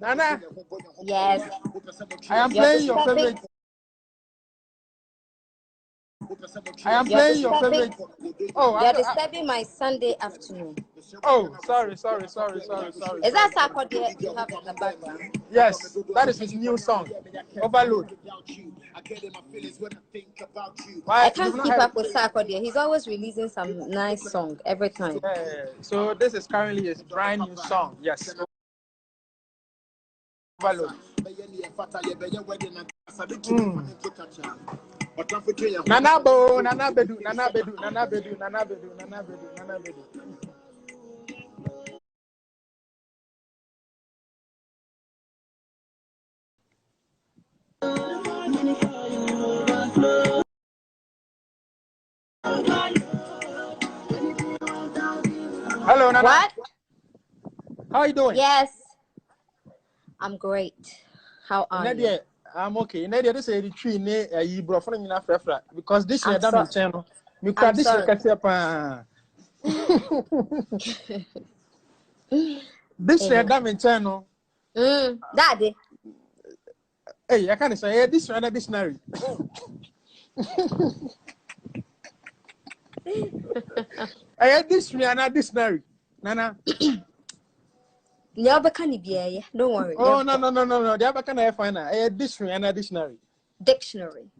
Nana. Yes. I am playing your favorite. I am playing your favorite. Oh, you're disturbing my Sunday afternoon. Oh, sorry. Is that Sarkodie you have in the background? Yes, that is his new song, Overload. I can't keep up with Sarkodie. He's always releasing some nice song every time. So this is currently his brand new song. Yes. Overload. Nana Bedu. Hello, Nana. What? How are you doing? Yes. I'm great. How are you? I'm okay. Nadia, this is the tree near you brought from Africa because this year I'm channel. You I'm this sorry. This year I'm channel. Daddy. Hey, I can't say this one a dictionary. I had this one a dictionary. Nana. Don't worry. Oh no. The other kind of find I had this one and a dictionary. Dictionary.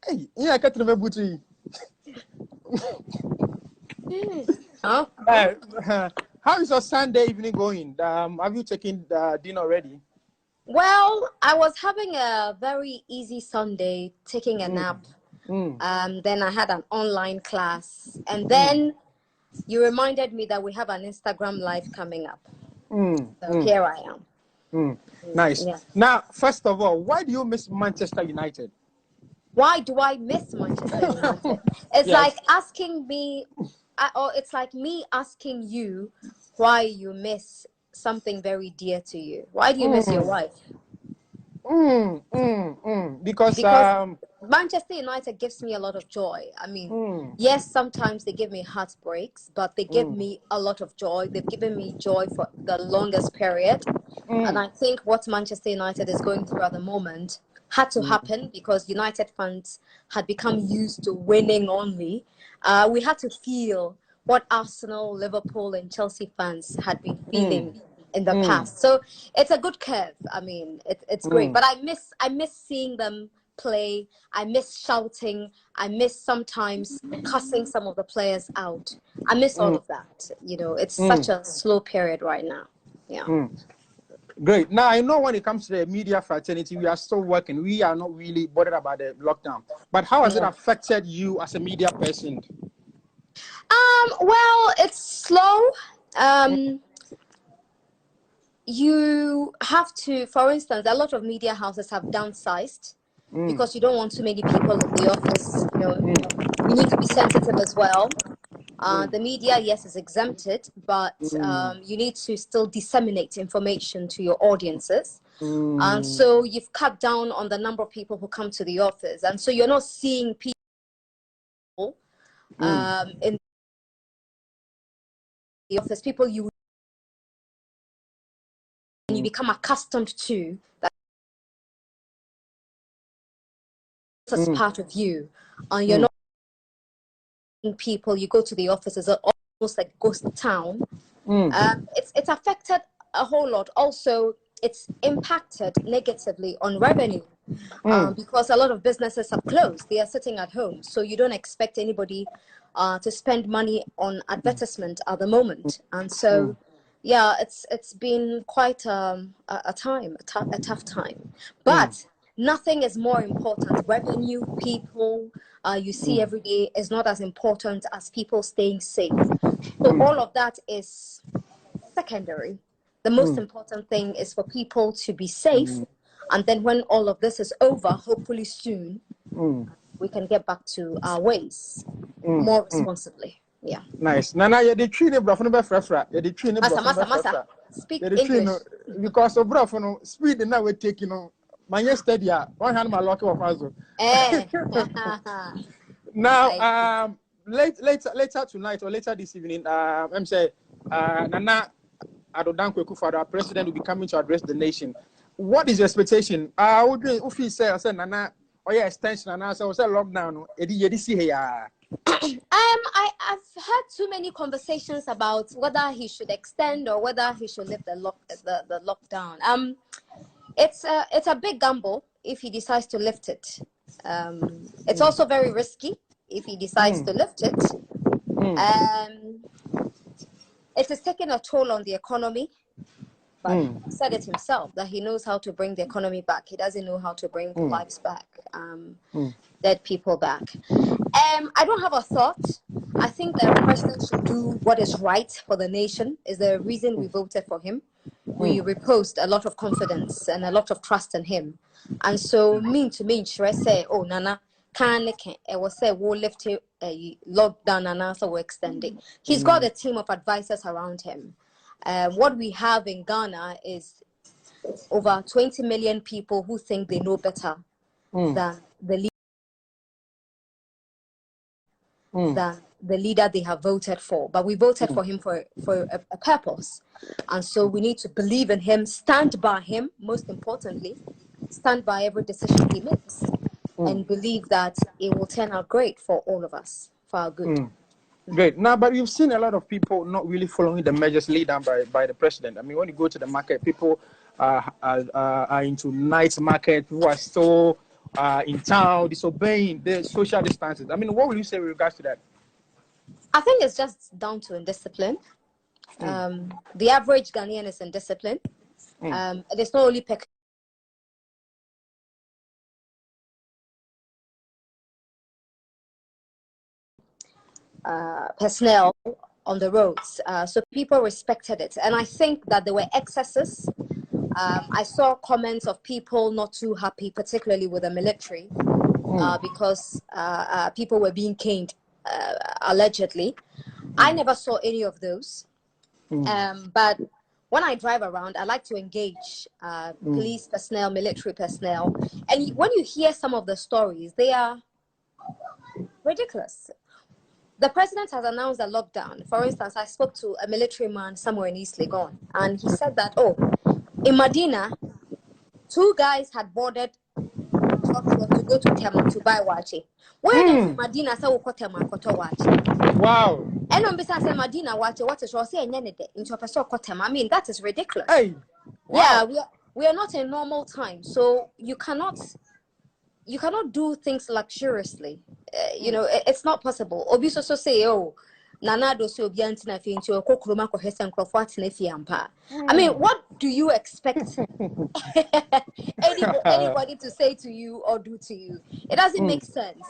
Hey, yeah, I can't remember to Huh? How is your Sunday evening going? Have you taken dinner already? Well, I was having a very easy Sunday, taking a nap. Then I had an online class, and then you reminded me that we have an Instagram live coming up. So here I am. Nice. Yeah. Now, first of all, why do you miss Manchester United? Why do I miss Manchester United? It's like asking me, or it's like me asking you why you miss something very dear to you. Why do you miss your wife? Because Manchester United gives me a lot of joy. I mean, yes, sometimes they give me heartbreaks, but they give me a lot of joy. They've given me joy for the longest period. And I think what Manchester United is going through at the moment had to happen because United fans had become used to winning only. We had to feel what Arsenal, Liverpool, and Chelsea fans had been feeling in the past. So it's a good curve. I mean, it's great. But I miss seeing them play. I miss shouting. I miss sometimes cussing some of the players out. I miss all of that. You know, it's such a slow period right now. Yeah. Great. Now, I know when it comes to the media fraternity, we are still working. We are not really bothered about the lockdown. But how has it affected you as a media person? Well, it's slow. You have to, for instance, a lot of media houses have downsized because you don't want too many people in the office. You know, you need to be sensitive as well. The media, yes, is exempted, but you need to still disseminate information to your audiences. So you've cut down on the number of people who come to the office. And so you're not seeing people in the office, people you become accustomed to, that as part of you. You're not people, you go to the office as almost like ghost town. It's affected a whole lot. Also, it's impacted negatively on revenue because a lot of businesses have closed. They are sitting at home, so you don't expect anybody to spend money on advertisement at the moment. And so yeah, it's been quite a tough time, but nothing is more important. Revenue, people you see every day is not as important as people staying safe. So all of that is secondary. The most important thing is for people to be safe, and then when all of this is over, hopefully soon, we can get back to our ways more responsibly. Yeah. Nice. Nana, you're the tree bro from the frefra. You're the tree Masa. Speak English. Because of bro from speed now we take, you know, my yesterday one hand my lucky of us. Now later tonight or later this evening, I'm saying Nana Adodan Kwekufado, our president, will be coming to address the nation. What is your expectation? Would you, if you say, Nana, oh yeah, extension, and I say lockdown, I've had too many conversations about whether he should extend or whether he should lift the lockdown. It's a big gamble if he decides to lift it. It's also very risky if he decides to lift it. It is taking a toll on the economy. But he said it himself that he knows how to bring the economy back. He doesn't know how to bring lives back, dead people back. I don't have a thought. I think the president should do what is right for the nation. Is the reason we voted for him. We reposed a lot of confidence and a lot of trust in him. And so, should I say, oh, Nana, it was say we'll lift lockdown and also we'll extend it. He's got a team of advisors around him. What we have in Ghana is over 20 million people who think they know better than the leader they have voted for. But we voted for him for a purpose. And so we need to believe in him, stand by him, most importantly, stand by every decision he makes, and believe that it will turn out great for all of us, for our good. Great. Now, but you've seen a lot of people not really following the measures laid down by the president. I mean, when you go to the market, people are into night market. People are still in town, disobeying the social distances. I mean, what will you say with regards to that? I think it's just down to indiscipline. The average Ghanaian is indisciplined. There's not only personnel on the roads, so people respected it, and I think that there were excesses. I saw comments of people not too happy, particularly with the military, because people were being caned allegedly. I never saw any of those, but when I drive around, I like to engage police personnel, military personnel, and when you hear some of the stories, they are ridiculous. The president has announced a lockdown. For instance, I spoke to a military man somewhere in East Legon, and he said that, in Medina, 2 guys had boarded to go to Tema to buy wache. When in Medina, say we Tema koto wache. Wow. And on besides Medina wache, what is Rossi and Yenede into a person Tema? I mean, that is ridiculous. Hey. Wow. Yeah, we are not in normal time, so you cannot do things luxuriously. It's not possible. Obi so say, Nana do so obi antina fi nti okokroma ko hesen krofo atena fi ampa. I mean, what do you expect anybody to say to you or do to you? It doesn't make sense.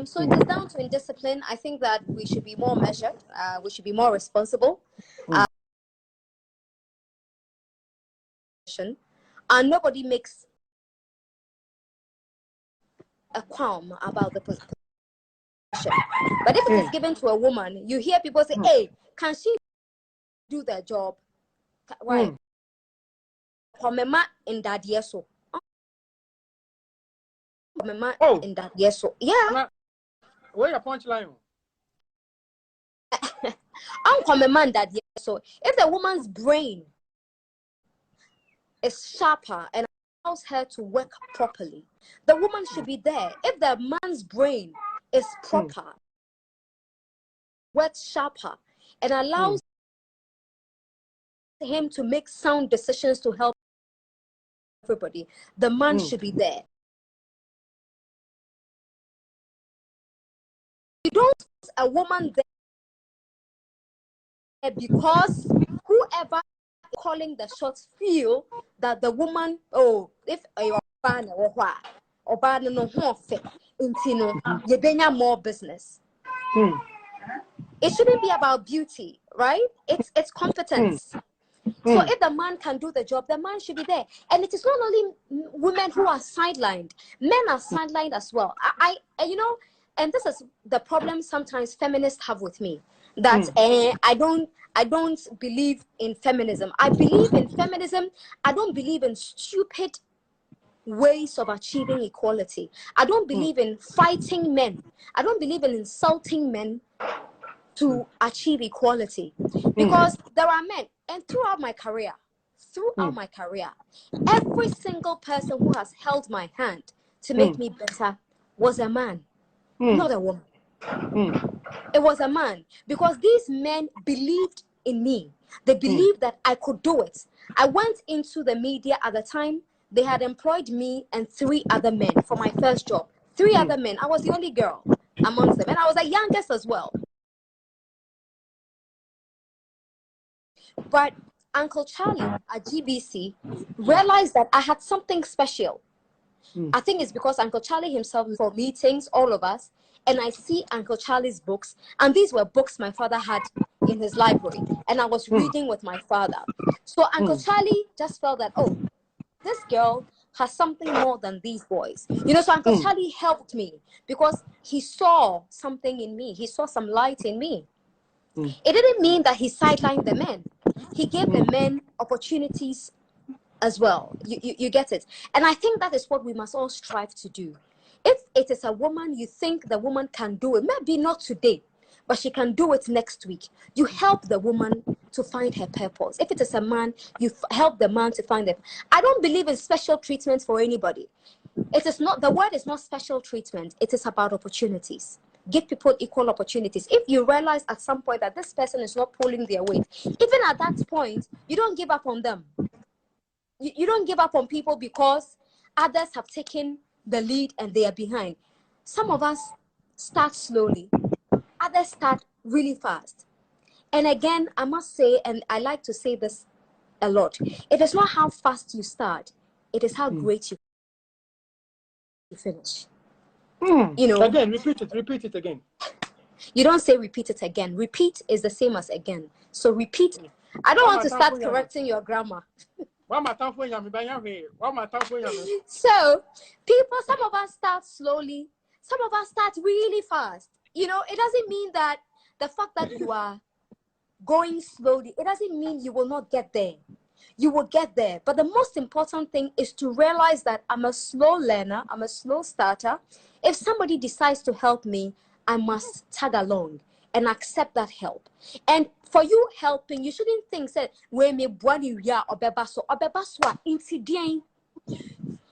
So it is down to indiscipline. I think that we should be more measured. We should be more responsible. And nobody makes a qualm about the position. But if it is given to a woman, you hear people say, hey, can she do the job? Why? Komema in that yeso. Komema in that yeso. Yeah. Where your punchline? I'm komema in that yeso. If the woman's brain is sharper and allows her to work properly, the woman should be there. If the man's brain is proper, works sharper, and allows him to make sound decisions to help everybody, the man should be there. You don't put a woman there because whoever is calling the shots feel that the woman, if you're more business. It shouldn't be about beauty, right? It's competence. So if the man can do the job, the man should be there. And it is not only women who are sidelined, men are sidelined as well. And this is the problem sometimes feminists have with me, that I don't believe in feminism. I believe in feminism. I don't believe in stupid ways of achieving equality. I don't believe in fighting men. I don't believe in insulting men to achieve equality, because there are men. And throughout my career, every single person who has held my hand to make me better was a man, not a woman. It was a man, because these men believed in me. They believed that I could do it. I went into the media at the time. They had employed me and 3 other men for my first job. 3 other men. I was the only girl amongst them, and I was the youngest as well. But Uncle Charlie at GBC realized that I had something special. I think it's because Uncle Charlie himself, for meetings, all of us, and I see Uncle Charlie's books, and these were books my father had in his library, and I was reading with my father. So Uncle Charlie just felt that, oh, this girl has something more than these boys. You know, so Uncle Charlie helped me because he saw something in me. He saw some light in me. It didn't mean that he sidelined the men. He gave the men opportunities as well. You get it? And I think that is what we must all strive to do. If it is a woman, you think the woman can do it, maybe not today, but she can do it next week. You help the woman to find her purpose. If it is a man, you help the man to find it. I don't believe in special treatment for anybody. It is not, the word is not special treatment. It is about opportunities. Give people equal opportunities. If you realize at some point that this person is not pulling their weight, even at that point, you don't give up on them. You don't give up on people because others have taken the lead and they are behind. Some of us start slowly. Others start really fast. And again, I must say, and I like to say this a lot, it is not how fast you start. It is how great you finish. You know, again, repeat it again. You don't say repeat it again. Repeat is the same as again. So repeat. I don't want to start correcting your grammar. So people, some of us start slowly. Some of us start really fast. You know, it doesn't mean that the fact that you are going slowly, it doesn't mean you will not get there. You will get there. But the most important thing is to realize that I'm a slow learner. I'm a slow starter. If somebody decides to help me, I must tag along and accept that help. And for you helping, you shouldn't think that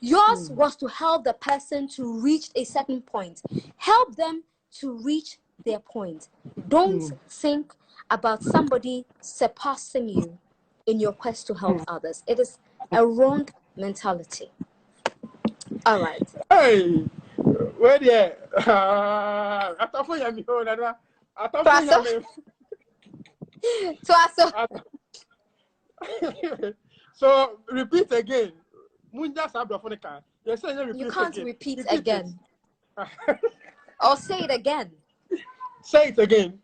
yours was to help the person to reach a certain point. Help them to reach their point. Don't think about somebody surpassing you in your quest to help others. It is a wrong mentality. All right. Hey, where the I thought for you, I thought so repeat again. You can't repeat again. Or say it again. Say it again.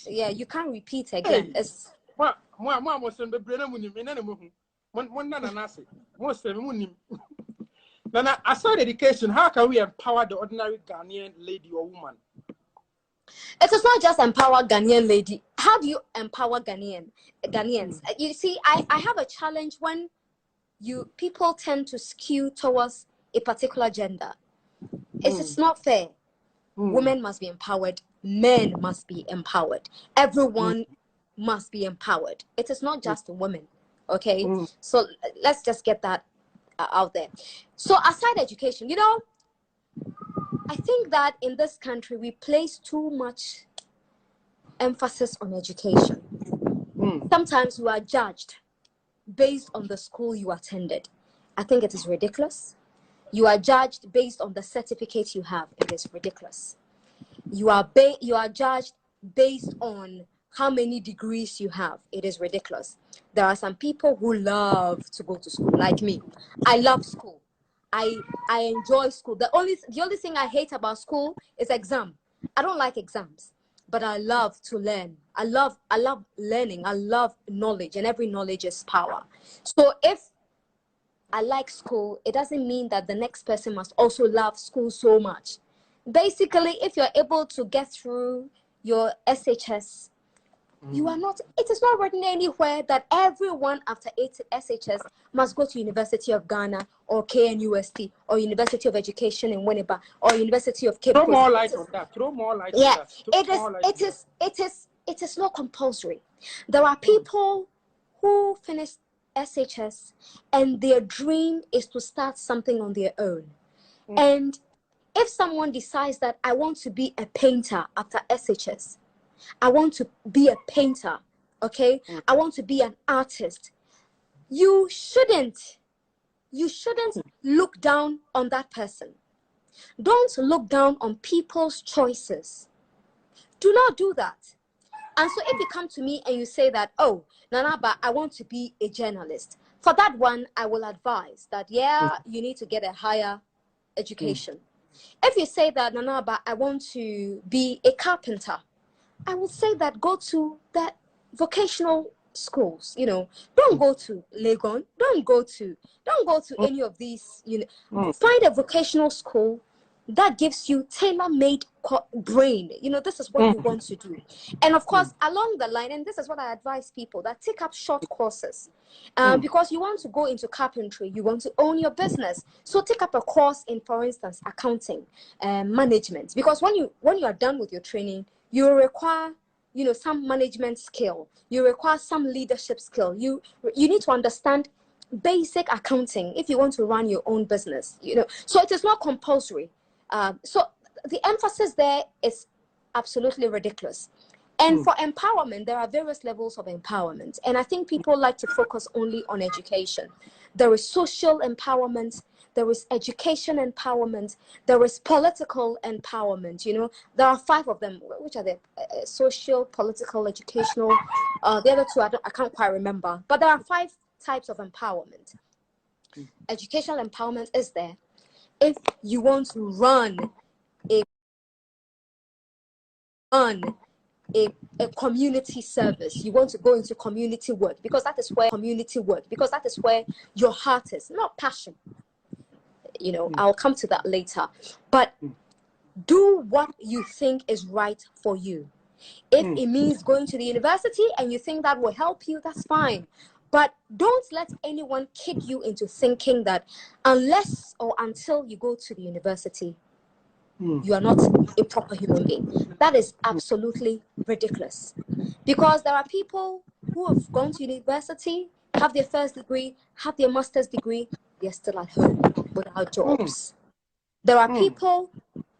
Yeah, you can't repeat again. Hey. It's Nana, aside education, how can we empower the ordinary Ghanaian lady or woman? It is not just empower Ghanaian lady. How do you empower Ghanaians? You see, I have a challenge when people tend to skew towards a particular gender. It's not fair. Women must be empowered. Men must be empowered. Everyone must be empowered. It is not just women. Okay? So let's just get that out there. So aside education, you know, I think that in this country we place too much emphasis on education. Sometimes you are judged based on the school you attended. I think it is ridiculous. You are judged based on the certificate you have. It is ridiculous. You are judged based on how many degrees you have. It is ridiculous. There are some people who love to go to school, like me. I love school. I enjoy school. The only thing I hate about school is exam. I don't like exams, but I love to learn. I love learning. I love knowledge, and every knowledge is power. So if I like school, it doesn't mean that the next person must also love school so much. Basically, if you're able to get through your SHS, you are not, it is not written anywhere that everyone after SHS must go to University of Ghana or KNUST or University of Education in Winneba or University of Cape Coast. Throw more light on that. Throw more light on that. It is not compulsory. There are people who finished SHS and their dream is to start something on their own. And if someone decides that I want to be a painter after SHS, I want to be a painter, okay? I want to be an artist. You shouldn't look down on that person. Don't look down on people's choices. Do not do that. And so if you come to me and you say that, oh, Nana Aba, I want to be a journalist. For that one, I will advise that, yeah, you need to get a higher education. If you say that, Nana Aba, I want to be a carpenter, I would say that go to that vocational schools. You know, don't go to Legon, don't go to any of these, you know, find a vocational school that gives you tailor-made brain. You know, this is what you want to do. And of course, along the line, and this is what I advise people, that take up short courses, because you want to go into carpentry, you want to own your business. So take up a course in, for instance, accounting, management, because when you are done with your training, you require, you know, some management skill, you require some leadership skill. You need to understand basic accounting if you want to run your own business, you know. So it is not compulsory. So the emphasis there is absolutely ridiculous. And for empowerment, there are various levels of empowerment. And I think people like to focus only on education. There is social empowerment, there is education empowerment, there is political empowerment. You know, there are 5 of them. Which are the social, political, educational? The other 2, I can't quite remember. But there are 5 types of empowerment. Educational empowerment is there. If you want to run a community service, you want to go into community work, because that is where your heart is, not passion. You know, I'll come to that later. But do what you think is right for you. If it means going to the university and you think that will help you, that's fine. But don't let anyone kid you into thinking that unless or until you go to the university, you are not a proper human being. That is absolutely ridiculous. Because there are people who have gone to university, have their first degree, have their master's degree, they're still at home without jobs. There are people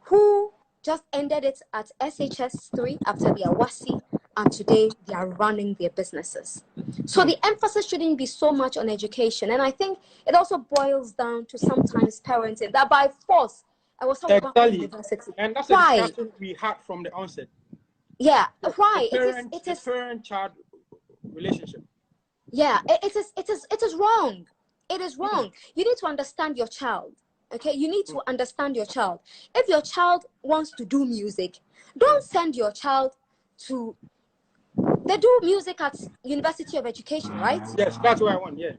who just ended it at SHS 3 after their WASI, and today they are running their businesses. So the emphasis shouldn't be so much on education. And I think it also boils down to sometimes parenting, that by force, I was talking about university. And that's a discussion we had from the onset. Yeah, why? It is parent-child relationship. Yeah, it is wrong. It is wrong. You need to understand your child. Okay, you need to understand your child. If your child wants to do music, don't send your child to. They do music at University of Education, right? Yes, that's what I want. Yeah.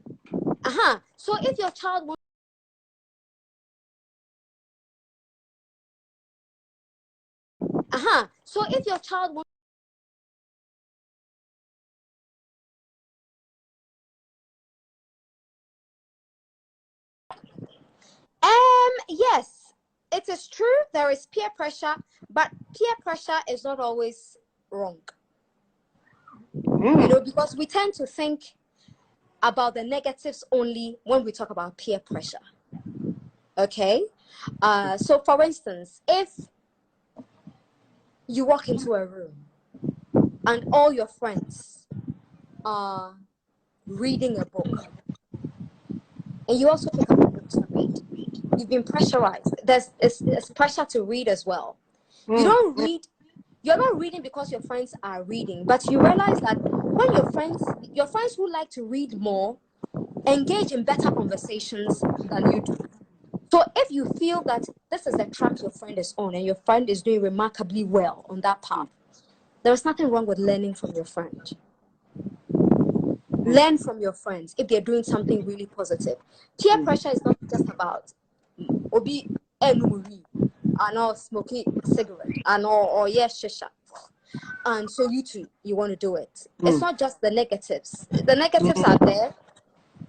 So if your child wants. So if your child wants. Yes, it is true. There is peer pressure, but peer pressure is not always wrong. You know, because we tend to think about the negatives only when we talk about peer pressure. Okay? So for instance, if you walk into a room and all your friends are reading a book, and you also pick up a book to read, you've been pressurized. There's pressure to read as well. You don't read. You're not reading because your friends are reading, but you realize that when your friends who like to read more, engage in better conversations than you do. So if you feel that this is the track your friend is on and your friend is doing remarkably well on that path, there is nothing wrong with learning from your friend. Learn from your friends if they're doing something really positive. Peer pressure is not just about obi enumuri and all smoking cigarette and or yes shisha. And so you want to do it. It's not just the negatives. The negatives are there.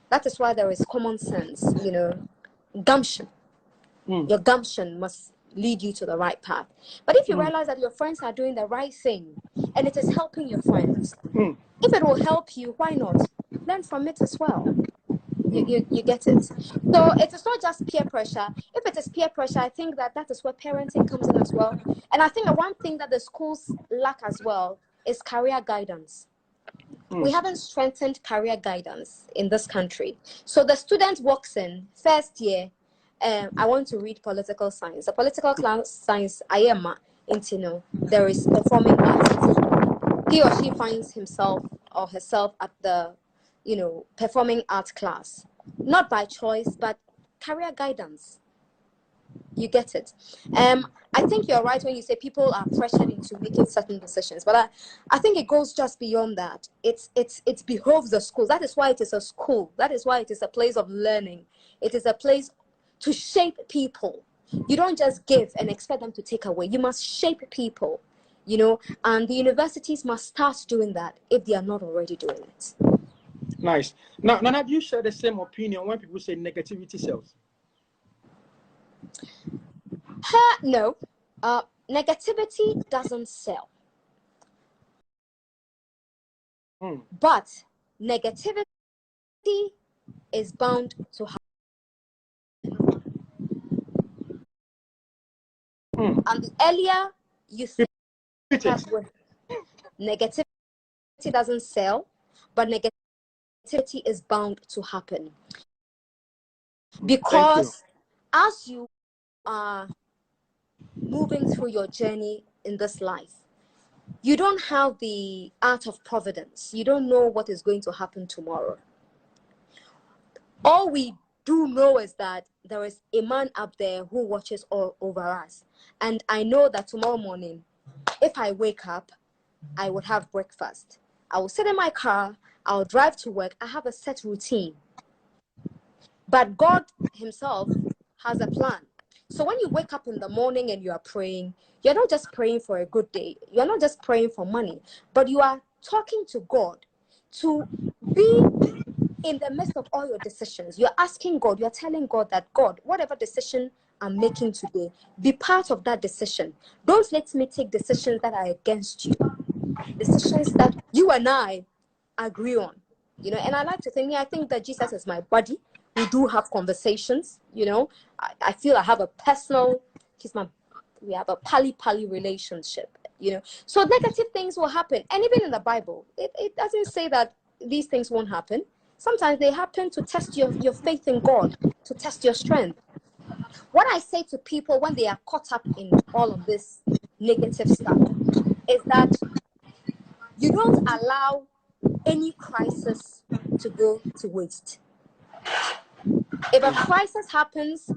That is why there is common sense, you know, gumption. Your gumption must lead you to the right path. But if you realize that your friends are doing the right thing and it is helping your friends, if it will help you, why not? learn from it as well. You get it. So it is not just peer pressure. If it is peer pressure, I think that is where parenting comes in as well. And I think one thing that the schools lack as well is career guidance. We haven't strengthened career guidance in this country. So the student walks in first year, I want to read political science. The political class science, I am into, there is performing arts. He or she finds himself or herself at the, performing arts class, not by choice, but career guidance. You get it. I think you're right when you say people are pressured into making certain decisions, but I think it goes just beyond that. It behoves the school. That is why it is a school. That is why it is a place of learning. It is a place to shape people. You don't just give and expect them to take away. You must shape people, and the universities must start doing that if they are not already doing it. Nice. Now, Nana, do you share the same opinion when people say negativity sells? No. Negativity doesn't sell. But negativity is bound to happen. And the earlier you think that negativity doesn't sell, but negativity is bound to happen. Because as you are moving through your journey in this life, you don't have the art of providence. You don't know what is going to happen tomorrow. All we do know is that there is a man up there who watches all over us. And I know that tomorrow morning, if I wake up, I would have breakfast. I will sit in my car, I'll drive to work. I have a set routine. But God himself has a plan. So when you wake up in the morning and you are praying, you're not just praying for a good day. You're not just praying for money, but you are talking to God to be in the midst of all your decisions. You're asking God, you're telling God that, God, whatever decision I'm making today, be part of that decision. Don't let me take decisions that are against you. Decisions that you and I agree on. And I like to think, I think that Jesus is my buddy. We do have conversations, I feel I have a personal, we have a pally relationship, So negative things will happen. And even in the Bible, it doesn't say that these things won't happen. Sometimes they happen to test your faith in God, to test your strength. What I say to people when they are caught up in all of this negative stuff is that you don't allow any crisis to go to waste. If a crisis happens,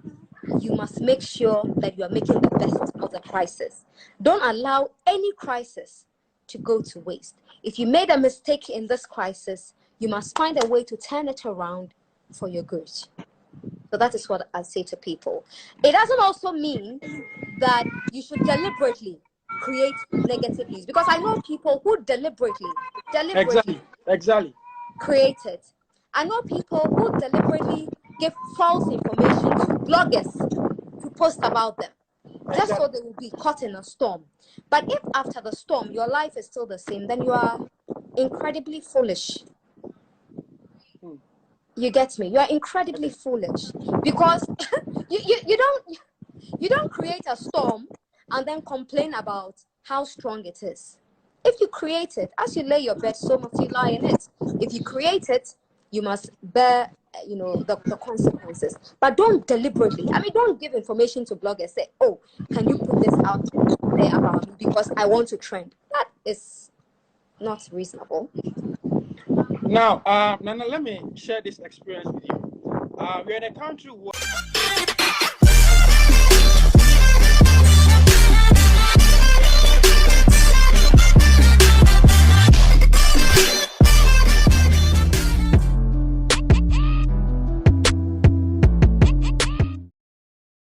you must make sure that you are making the best of the crisis. Don't allow any crisis to go to waste. If you made a mistake in this crisis, you must find a way to turn it around for your good. So that is what I say to people. It doesn't also mean that you should deliberately create negative news, because I know people who deliberately exactly create it. I know people who deliberately give false information to bloggers to post about them, just so they will be caught in a storm. But if after the storm your life is still the same, then you are incredibly foolish. You get me? You are incredibly foolish, because you don't create a storm and then complain about how strong it is. If you create it, as you lay your bed, so must you lie in it. If you create it, you must bear, the consequences. But don't deliberately. Don't give information to bloggers. Say, oh, can you put this out there about me because I want to trend? That is not reasonable. Now, Nana, let me share this experience with you. We're in a country where